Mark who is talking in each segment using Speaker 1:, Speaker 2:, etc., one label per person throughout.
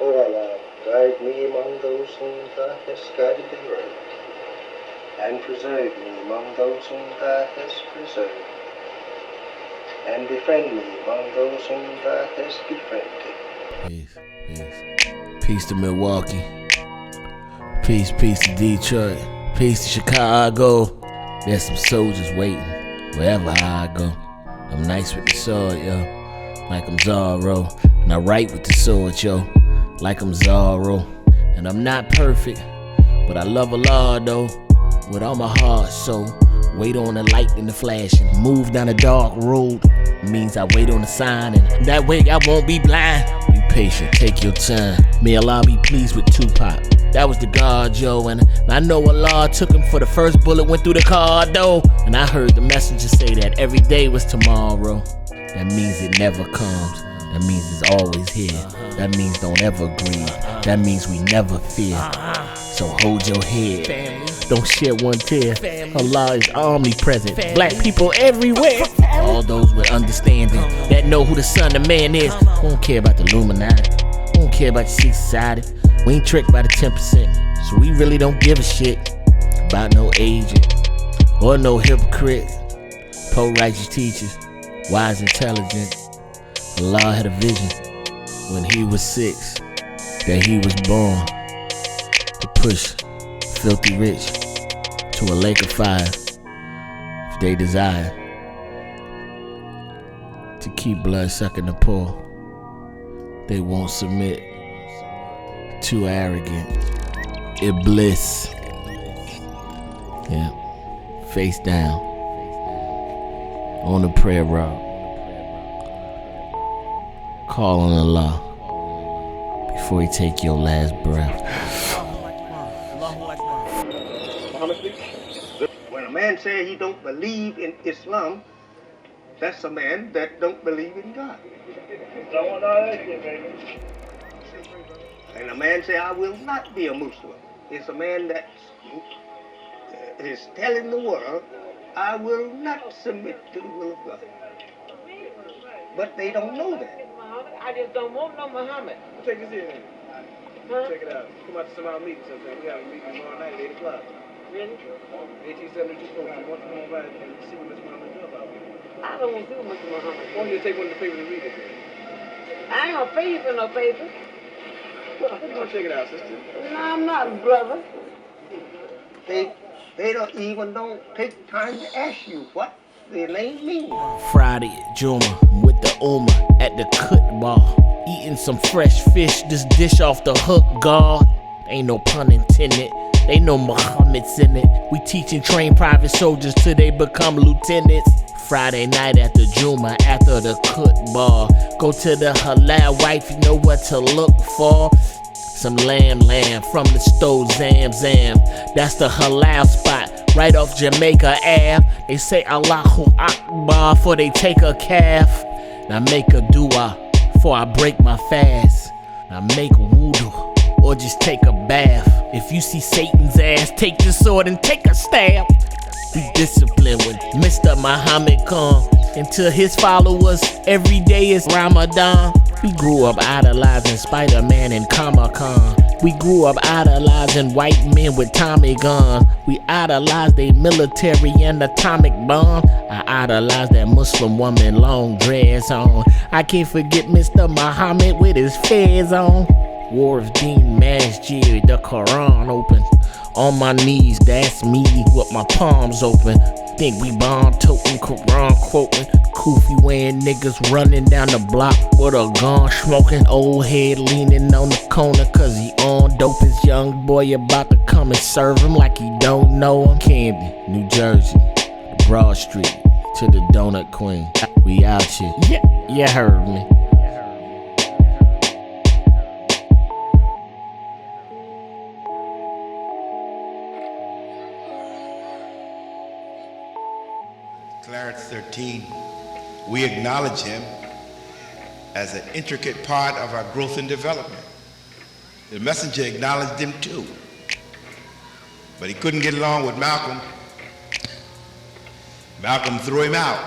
Speaker 1: O Allah, guide me among those whom Thou hast guided aright, and preserve me among those whom Thou hast preserved, and befriend me among those whom Thou hast befriended.
Speaker 2: Peace, peace. Peace to Milwaukee. Peace to Detroit. Peace to Chicago. There's some soldiers waiting wherever I go. I'm nice with the sword, yo, like I'm Zorro. And I write with the sword, yo, like I'm Zorro. And I'm not perfect, but I love Allah, though, with all my heart. So wait on the light and the flashing. Move down a dark road means I wait on the sign, and that way I won't be blind. Be patient, take your time. May Allah be pleased with Tupac. That was the God, yo, and I know Allah took him for the first bullet went through the car, though. And I heard the messenger say that every day was tomorrow. That means it never comes. That means it's always here. That means don't ever grieve. That means we never fear. So hold your head. Don't shed one tear. Allah is omnipresent. Black people everywhere. All those with understanding that know who the son of man is. We don't care about the Illuminati. We don't care about the secret society. We ain't tricked by the 10%. So we really don't give a shit about no agent or no hypocrites. Poor righteous teachers, wise intelligent. Allah had a vision when he was 6 that he was born to push filthy rich to a lake of fire if they desire to keep blood sucking the poor. They won't submit. Too arrogant. Iblis. Yeah. Face down on the prayer route. Call on Allah before he take your last breath.
Speaker 1: When a man says he don't believe in Islam, that's a man that don't believe in God. And a man say, I will not be a Muslim. It's a man that is telling the world, I will not submit to the will of God. But they don't know that.
Speaker 3: I just don't want no Muhammad.
Speaker 4: Check this in. Huh? Check it out. Come out to some of our meetings sometime. We have a meeting tomorrow night at 8 o'clock.
Speaker 3: Really?
Speaker 4: 1872 folks. You want to come over and see what Mr. Muhammad does about it?
Speaker 3: I don't want to do Mr. Muhammad.
Speaker 4: Why don't you take one of the papers and read it?
Speaker 3: I ain't gonna pay you for no paper.
Speaker 4: Come on, check it out, sister.
Speaker 3: No, I'm not, brother.
Speaker 1: They don't take time to ask you what their name means.
Speaker 2: Friday, Juma, with the Ummah at the cut bar. Eating some fresh fish, this dish off the hook, God. Ain't no pun intended. They know Muhammad's in it. We teach and train private soldiers till they become lieutenants. Friday night at the Juma, after the cut bar. Go to the Halal wife, you know what to look for. Some lamb from the stove, zam. That's the halal spot, right off Jamaica Ave. They say Allahu Akbar before they take a calf. Now make a dua before I break my fast. Now make wudu or just take a bath. If you see Satan's ass, take the sword and take a stab. Be disciplined when Mr. Muhammad come. Until his followers, every day is Ramadan. We grew up idolizing Spider-Man and Comic-Con. We grew up idolizing white men with Tommy guns. We idolized their military and atomic bomb. I idolized that Muslim woman, long dress on. I can't forget Mr. Muhammad with his fez on. War of Deen Masjid, the Quran open. On my knees, that's me with my palms open. Think we bomb toting, Quran quoting. Kufi wearing niggas running down the block with a gun smoking. Old head leaning on the corner cause he on dope. His young boy about to come and serve him like he don't know him. Camden, New Jersey, Broad Street to the Donut Queen. We out here. Yeah, you heard me.
Speaker 5: Clarence 13, we acknowledge him as an intricate part of our growth and development. The messenger acknowledged him too, but he couldn't get along with Malcolm. Malcolm threw him out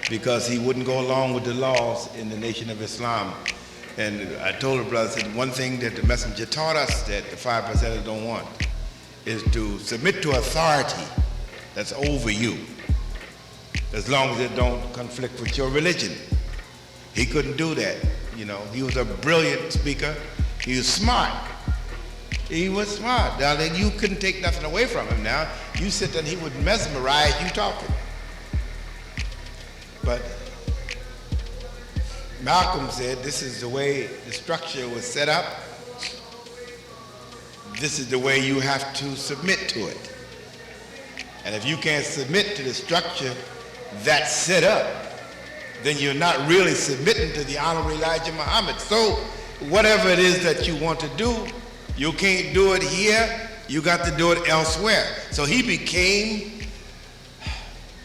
Speaker 5: because he wouldn't go along with the laws in the Nation of Islam And I told the brother, I said, one thing that the messenger taught us that the 5%ers don't want is to submit to authority that's over you, as long as it don't conflict with your religion. He couldn't do that. You know, he was a brilliant speaker. He was smart. He was smart. Now, you couldn't take nothing away from him now. You sit there and he would mesmerize you talking. But Malcolm said this is the way the structure was set up. This is the way you have to submit to it. And if you can't submit to the structure that's set up, then you're not really submitting to the Honorable Elijah Muhammad. So whatever it is that you want to do, you can't do it here, you got to do it elsewhere. So he became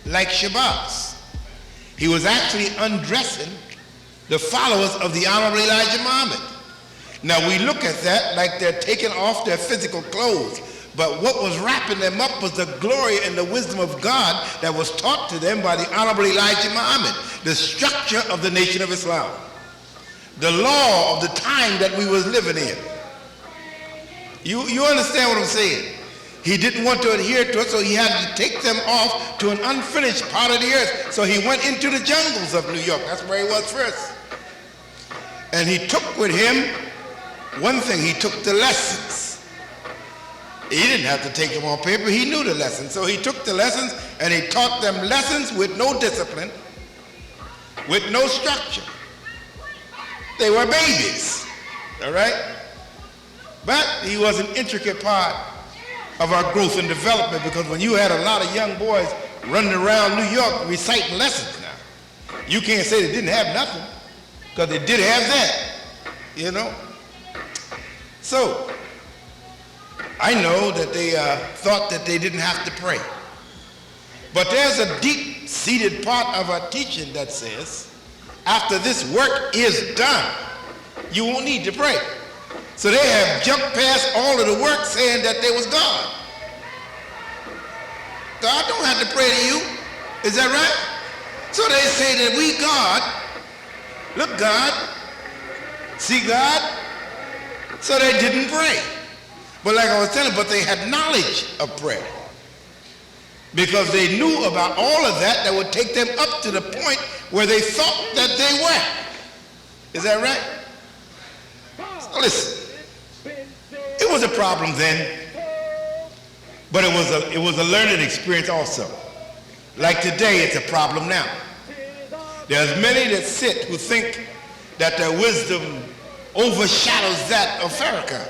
Speaker 5: like Shabazz. He was actually undressing the followers of the Honorable Elijah Muhammad. Now we look at that like they're taking off their physical clothes, but what was wrapping them up was the glory and the wisdom of God that was taught to them by the Honorable Elijah Muhammad, the structure of the Nation of Islam, the law of the time that we was living in. You understand what I'm saying? He didn't want to adhere to it, so he had to take them off to an unfinished part of the earth. So he went into the jungles of New York. That's where he was first. And he took with him one thing. He took the lessons. He didn't have to take them on paper. He knew the lessons. So he took the lessons and he taught them lessons with no discipline, with no structure. They were babies, all right? But he was an intricate part of our growth and development, because when you had a lot of young boys running around New York reciting lessons now, you can't say they didn't have nothing, because they did have that, you know? So, I know that they thought that they didn't have to pray. But there's a deep-seated part of our teaching that says, after this work is done, you won't need to pray. So they have jumped past all of the work saying that they was God. God don't have to pray to you. Is that right? So they say that we God, look God, see God. So they didn't pray. But like I was telling you, but they had knowledge of prayer, because they knew about all of that that would take them up to the point where they thought that they were. Is that right? So listen. It was a problem then, but it was a learning experience also. Like today, it's a problem now. There's many that sit who think that their wisdom overshadows that of Farrakhan,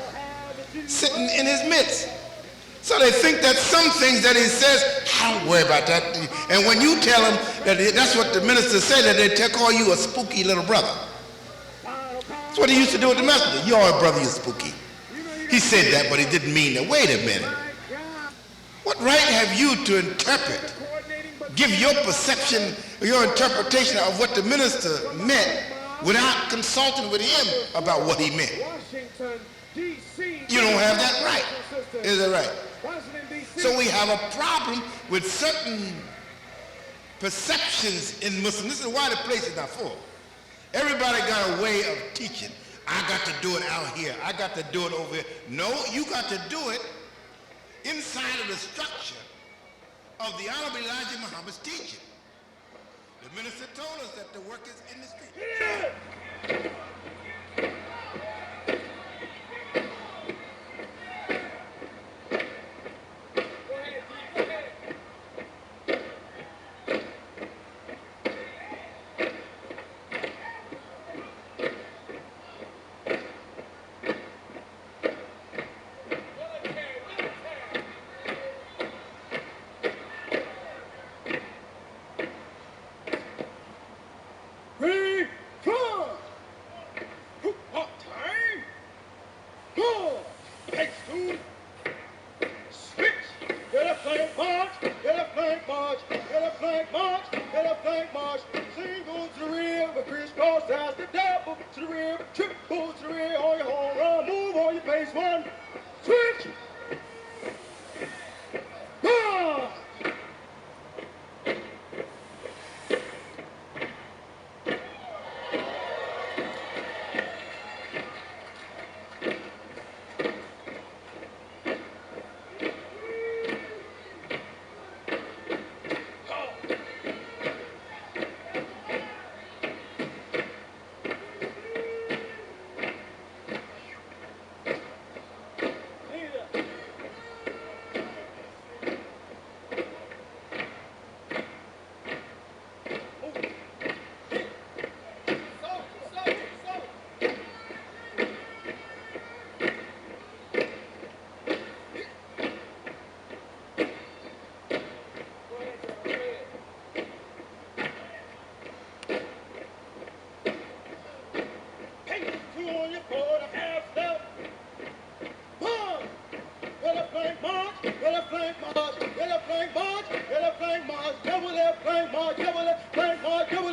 Speaker 5: sitting in his midst. So they think that some things that he says, I don't worry about that. And when you tell them that that's what the minister said, that they call you a spooky little brother. That's what he used to do with the messenger. You're a brother, you're spooky. He said that, but he didn't mean that. Wait a minute. What right have you to interpret, give your perception, your interpretation of what the minister meant without consulting with him about what he meant? You don't have that right. Is that right? So we have a problem with certain perceptions in Muslims. This is why the place is not full. Everybody got a way of teaching. I got to do it out here. I got to do it over here. No, you got to do it inside of the structure of the Honorable Elijah Muhammad's teaching. The minister told us that the work is in the street.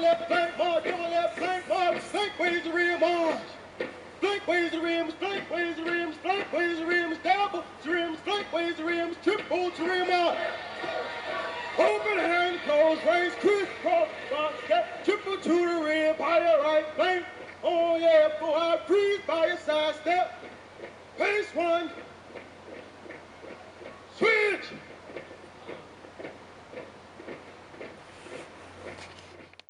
Speaker 6: left, flank march, double left, flank march, flank ways the rear march. Flank ways the rims, flank ways the rims, flank ways the rims, double the rims, flank ways the rims, triple the rim out.